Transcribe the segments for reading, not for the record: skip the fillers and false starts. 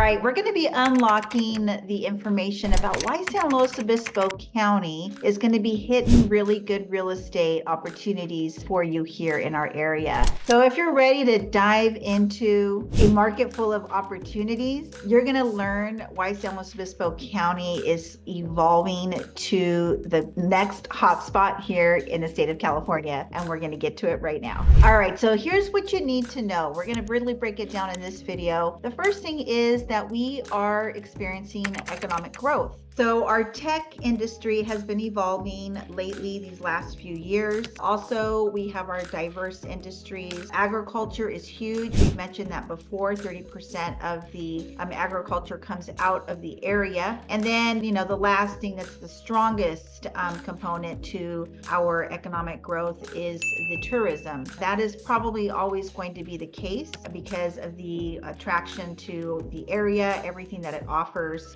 right, we're going to be unlocking the information about why San Luis Obispo County is going to be hitting really good real estate opportunities for you here in our area. So if you're ready to dive into a market full of opportunities, you're going to learn why San Luis Obispo County is evolving to the next hotspot here in the state of California. And we're going to get to it right now. All right, so here's what you need to know. We're going to really break it down in this video. The first thing is that we are experiencing economic growth. So our tech industry has been evolving lately these last few years. Also, we have our diverse industries. Agriculture is huge. We've mentioned that before. 30% of the agriculture comes out of the area. And then, the last thing that's the strongest component to our economic growth is the tourism. That is probably always going to be the case because of the attraction to the area, everything that it offers,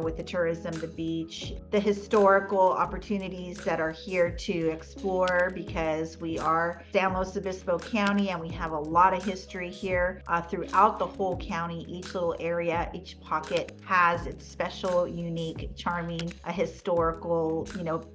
with the tourism, the beach, the historical opportunities that are here to explore, because we are San Luis Obispo County and we have a lot of history here throughout the whole county. Each little area, each pocket has its special, unique, charming, historical,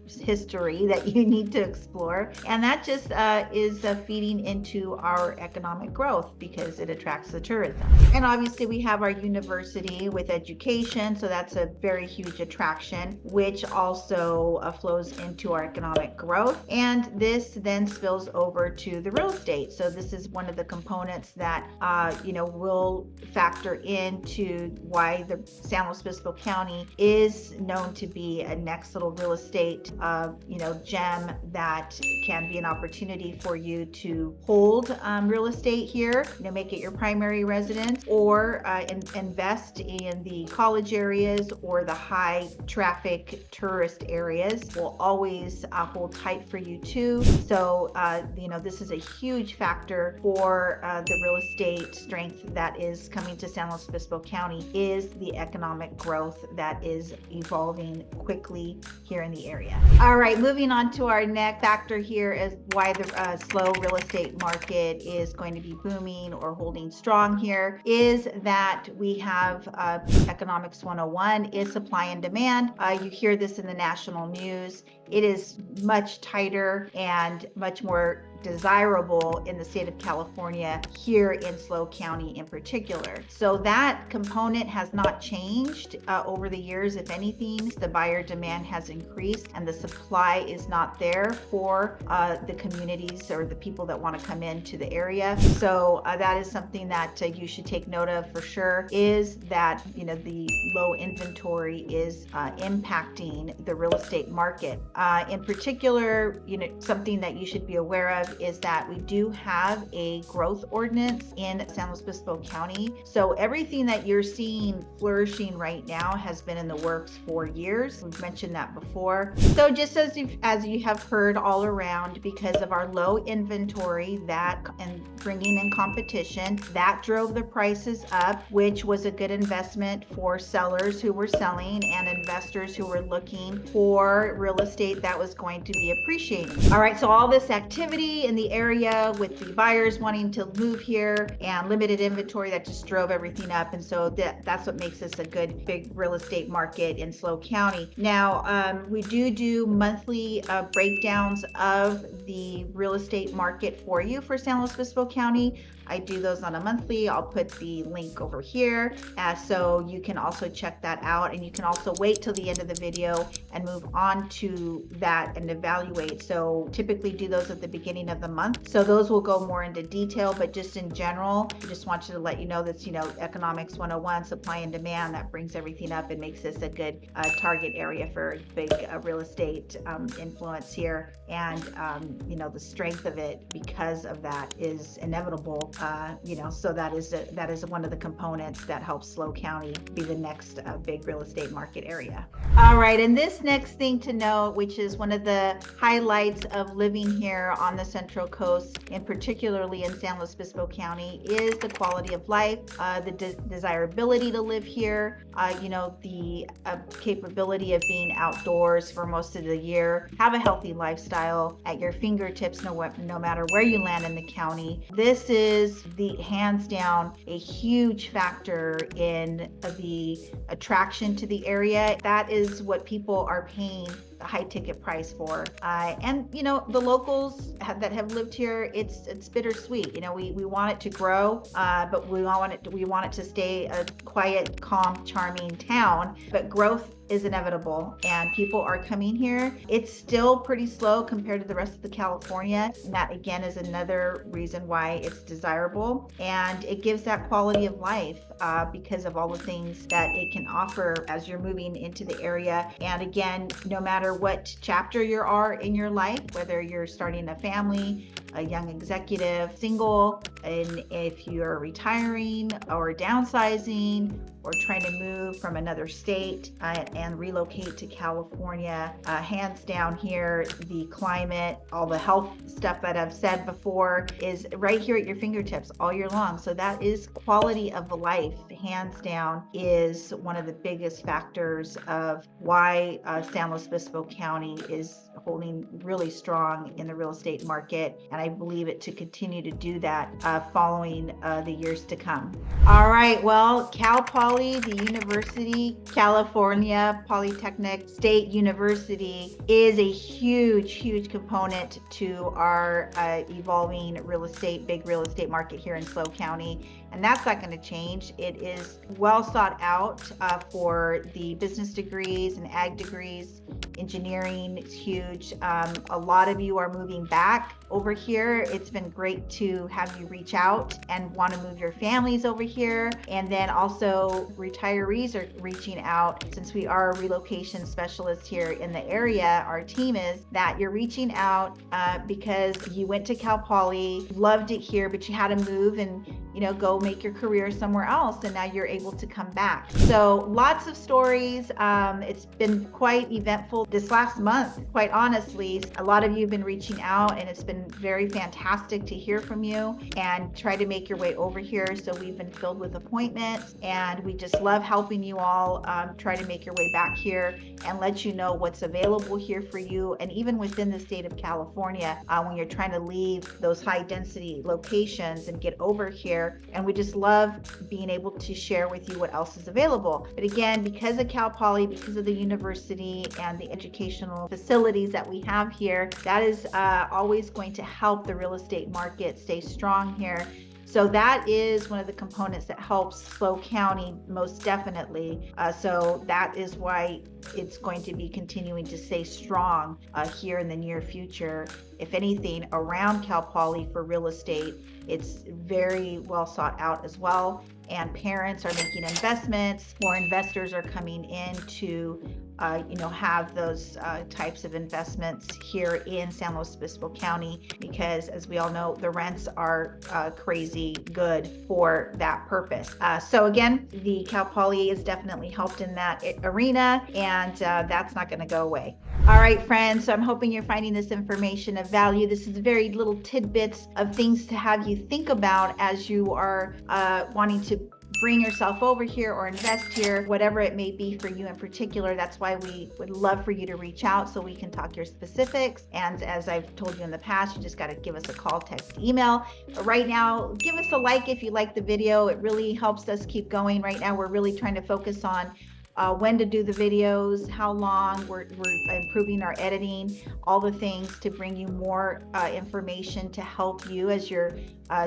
history that you need to explore. And that just is feeding into our economic growth because it attracts the tourism. And obviously we have our university with education, so that's a very huge attraction, which also flows into our economic growth. And this then spills over to the real estate. So this is one of the components that will factor into why the San Luis Obispo County is known to be a next little real estate gem that can be an opportunity for you to hold real estate here, make it your primary residence, or invest in the college areas or the high traffic tourist areas. Will always hold tight for you too. So this is a huge factor for the real estate strength that is coming to San Luis Obispo County, is the economic growth that is evolving quickly here in the area. All right, moving on to our next factor here is why the slow real estate market is going to be booming or holding strong here, is that we have economics 101 is supply and demand. You hear this in the national news. It is much tighter and much more desirable in the state of California, here in SLO County in particular. So that component has not changed over the years. If anything, the buyer demand has increased and the supply is not there for the communities or the people that want to come into the area. So that is something that you should take note of for sure, is that the low inventory is impacting the real estate market. In particular, something that you should be aware of is that we do have a growth ordinance in San Luis Obispo County. So everything that you're seeing flourishing right now has been in the works for years. We've mentioned that before. So just as you have heard all around, because of our low inventory and bringing in competition, that drove the prices up, which was a good investment for sellers who were selling and investors who were looking for real estate that was going to be appreciating. All right, so all this activity in the area with the buyers wanting to move here and limited inventory, that just drove everything up. And so that's what makes this a good big real estate market in SLO County. Now, we do monthly breakdowns of the real estate market for you for San Luis Obispo County. I do those on a monthly. I'll put the link over here so you can also check that out, and you can also wait till the end of the video and move on to that and evaluate. So typically do those at the beginning of the month. So those will go more into detail, but just in general, I just want you to let you know that's, economics 101, supply and demand, that brings everything up and makes this a good target area for big real estate influence here. And, the strength of it because of that is inevitable. So that is one of the components that helps SLO County be the next big real estate market area. All right, and this next thing to note, which is one of the highlights of living here on this Central Coast, and particularly in San Luis Obispo County, is the quality of life, the desirability to live here, the capability of being outdoors for most of the year, have a healthy lifestyle at your fingertips no matter where you land in the county. This is the hands down a huge factor in the attraction to the area. That is what people are paying a high ticket price for. And the locals that have lived here, it's bittersweet. We want it to grow, but we want it to stay a quiet, calm, charming town. But growth is inevitable and people are coming here. It's still pretty slow compared to the rest of the California, and that again is another reason why it's desirable, and it gives that quality of life because of all the things that it can offer as you're moving into the area. And again, no matter what chapter you are in your life, whether you're starting a family, a young executive, single, and if you're retiring or downsizing or trying to move from another state and relocate to California, hands down here, the climate, all the health stuff that I've said before is right here at your fingertips all year long. So that is quality of life, hands down, is one of the biggest factors of why San Luis Obispo County is holding really strong in the real estate market, and I believe it to continue to do that following the years to come. All right, well, Cal Poly, the University, California, Polytechnic State University is a huge component to our evolving big real estate market here in SLO County. And that's not going to change. It is well sought out for the business degrees and ag degrees. Engineering is huge. A lot of you are moving back over here. It's been great to have you reach out and want to move your families over here. And then also retirees are reaching out. Since we are a relocation specialist here in the area, our team is that you're reaching out because you went to Cal Poly, loved it here, but you had to move and go make your career somewhere else, and now you're able to come back. So lots of stories. It's been quite eventful this last month, quite honestly. A lot of you have been reaching out, and it's been very fantastic to hear from you and try to make your way over here. So we've been filled with appointments, and we just love helping you all try to make your way back here and let you know what's available here for you. And even within the state of California, when you're trying to leave those high density locations and get over here. And we just love being able to share with you what else is available. But again, because of Cal Poly, because of the university and the educational facilities that we have here, that is always going to help the real estate market stay strong here. So that is one of the components that helps SLO County most definitely. So that is why it's going to be continuing to stay strong here in the near future. If anything, around Cal Poly for real estate, it's very well sought out as well. And parents are making investments, more investors are coming in to have those types of investments here in San Luis Obispo County, because as we all know, the rents are crazy good for that purpose. So again, the Cal Poly has definitely helped in that arena, and that's not going to go away. All right, friends, so I'm hoping you're finding this information of value. This is very little tidbits of things to have you think about as you are wanting to bring yourself over here or invest here, whatever it may be for you in particular. That's why we would love for you to reach out so we can talk your specifics. And as I've told you in the past, you just got to give us a call, text, email. But right now, give us a like if you like the video. It really helps us keep going. Right now, we're really trying to focus on when to do the videos, how long, we're improving our editing, all the things to bring you more information to help you as you're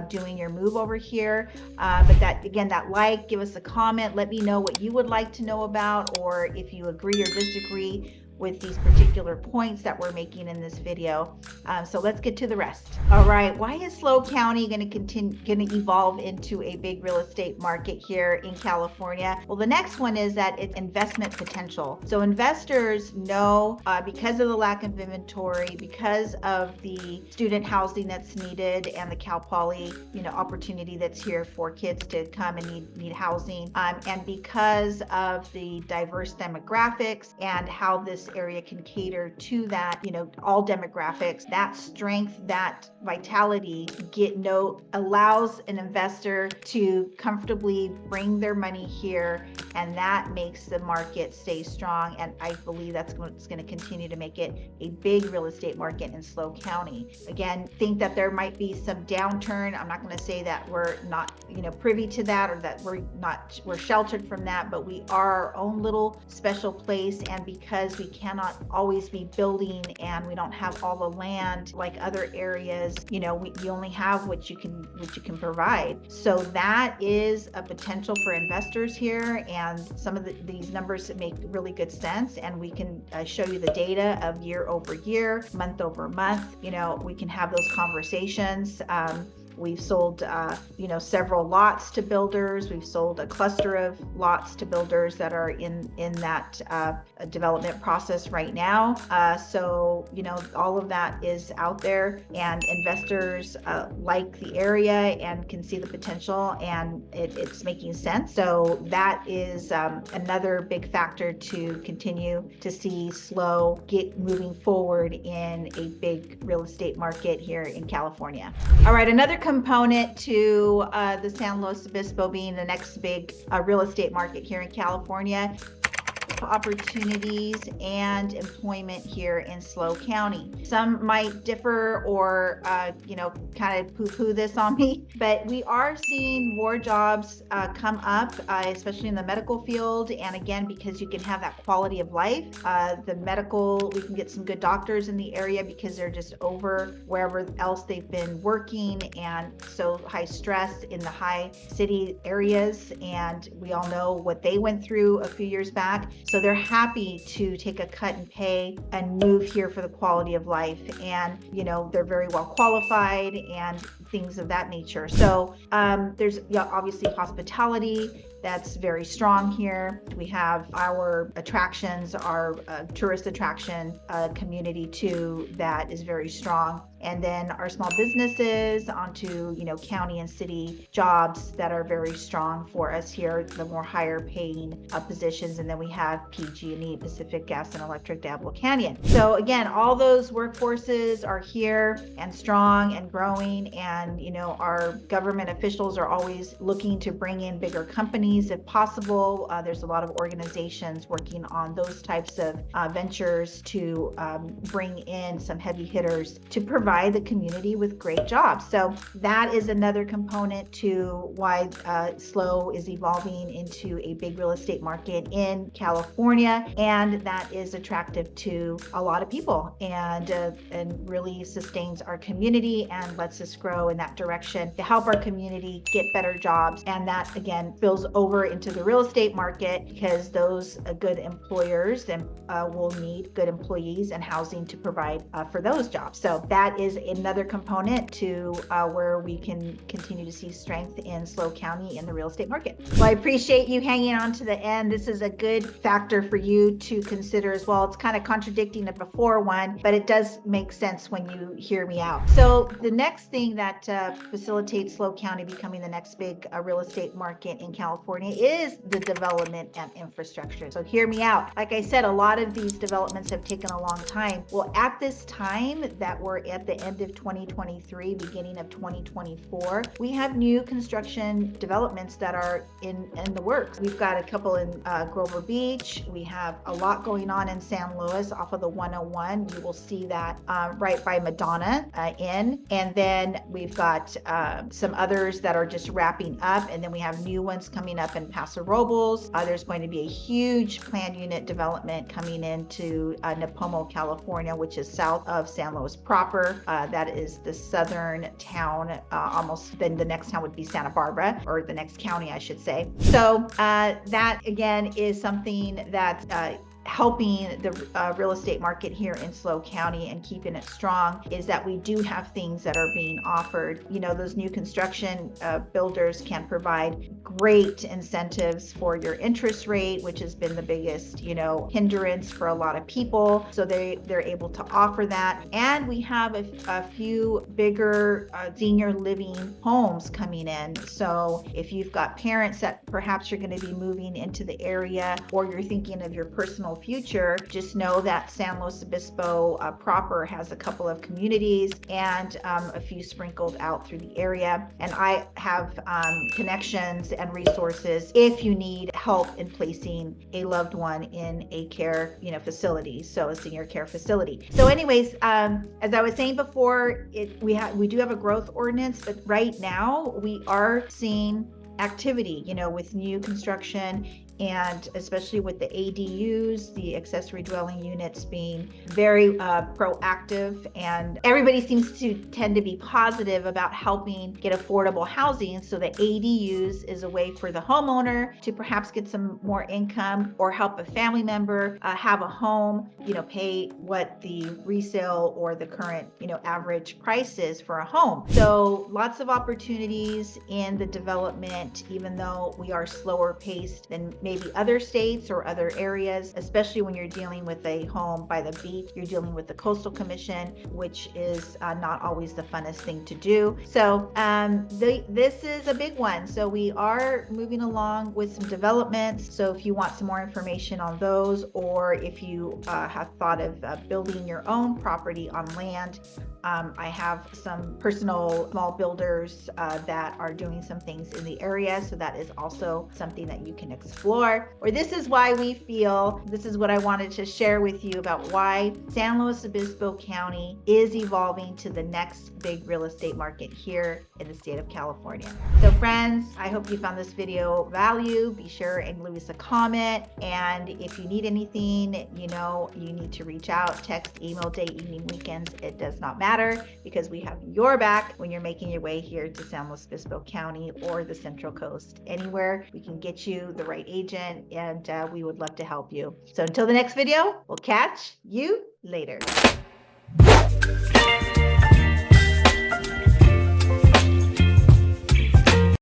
doing your move over here. But that like, give us a comment, let me know what you would like to know about, or if you agree or disagree with these particular points that we're making in this video. So let's get to the rest. All right, why is SLO County going to evolve into a big real estate market here in California? Well, the next one is that it's investment potential. So investors know because of the lack of inventory, because of the student housing that's needed and the Cal Poly opportunity that's here for kids to come and need housing, and because of the diverse demographics and how this area can cater to that, all demographics. That strength, that vitality allows an investor to comfortably bring their money here, and that makes the market stay strong. And I believe that's what's going to continue to make it a big real estate market in SLO County. Again, think that there might be some downturn. I'm not going to say that we're not, privy to that, or that we're sheltered from that, but we are our own little special place. And because we cannot always be building and we don't have all the land like other areas, you only have what you can provide. So that is a potential for investors here, and some of these numbers make really good sense, and we can show you the data of year over year, month over month. We can have those conversations. We've sold, several lots to builders. We've sold a cluster of lots to builders that are in that development process right now. So, all of that is out there, and investors like the area and can see the potential, and it's making sense. So that is another big factor to continue to see SLO get moving forward in a big real estate market here in California. All right, another component to the San Luis Obispo being the next big real estate market here in California, opportunities and employment here in SLO County. Some might differ or, kind of poo-poo this on me, but we are seeing more jobs come up, especially in the medical field. And again, because you can have that quality of life, we can get some good doctors in the area because they're just over wherever else they've been working, and so high stress in the high city areas. And we all know what they went through a few years back. So they're happy to take a cut in pay and move here for the quality of life. And, they're very well qualified and things of that nature. So there's obviously hospitality that's very strong here. We have our attractions, our tourist attraction community too, that is very strong. And then our small businesses onto, county and city jobs that are very strong for us here, the more higher paying positions. And then we have PG&E, Pacific Gas and Electric, Diablo Canyon. So again, all those workforces are here and strong and growing. And, our government officials are always looking to bring in bigger companies if possible. There's a lot of organizations working on those types of ventures to bring in some heavy hitters to provide the community with great jobs. So that is another component to why SLO is evolving into a big real estate market in California, and that is attractive to a lot of people, and really sustains our community and lets us grow in that direction to help our community get better jobs. And that again spills over into the real estate market, because those good employers and will need good employees and housing to provide for those jobs. So that is another component to where we can continue to see strength in SLO County in the real estate market. Well, I appreciate you hanging on to the end. This is a good factor for you to consider as well. It's kind of contradicting the before one, but it does make sense when you hear me out. So the next thing that facilitates SLO County becoming the next big real estate market in California is the development and infrastructure. So hear me out. Like I said, a lot of these developments have taken a long time. Well, at this time that we're at the end of 2023, beginning of 2024, we have new construction developments that are in the works. We've got a couple in Grover Beach. We have a lot going on in San Luis off of the 101. You will see that right by Madonna Inn. And then we've got some others that are just wrapping up. And then we have new ones coming up in Paso Robles. There's going to be a huge planned unit development coming into Nipomo, California, which is south of San Luis proper. That is the southern town, almost. Then the next town would be Santa Barbara, or the next county, I should say. So that again is something that's helping the real estate market here in SLO County and keeping it strong, is that we do have things that are being offered. Those new construction builders can provide great incentives for your interest rate, which has been the biggest, hindrance for a lot of people. So they're able to offer that. And we have a few bigger senior living homes coming in. So if you've got parents that perhaps you're going to be moving into the area, or you're thinking of your personal national future, just know that San Luis Obispo proper has a couple of communities and a few sprinkled out through the area. And I have connections and resources if you need help in placing a loved one in a care, facility, so a senior care facility. So anyways, as I was saying before, we do have a growth ordinance, but right now we are seeing activity, with new construction, and especially with the ADUs, the accessory dwelling units, being very proactive, and everybody seems to tend to be positive about helping get affordable housing. So the ADUs is a way for the homeowner to perhaps get some more income or help a family member have a home, pay what the resale or the current, average price is for a home. So lots of opportunities in the development, even though we are slower paced than maybe other states or other areas, especially when you're dealing with a home by the beach. You're dealing with the Coastal Commission, which is not always the funnest thing to do. So this is a big one. So we are moving along with some developments. So if you want some more information on those, or if you have thought of building your own property on land, I have some personal small builders that are doing some things in the area. So that is also something that you can explore. Or this is why we feel, this is what I wanted to share with you about why San Luis Obispo County is evolving to the next big real estate market here in the state of California. So friends, I hope you found this video value. Be sure and leave us a comment. And if you need anything, you need to reach out, text, email, day, evening, weekends. It does not matter, because we have your back when you're making your way here to San Luis Obispo County or the Central Coast. Anywhere we can get you the right agent, and we would love to help you. So until the next video, we'll catch you later.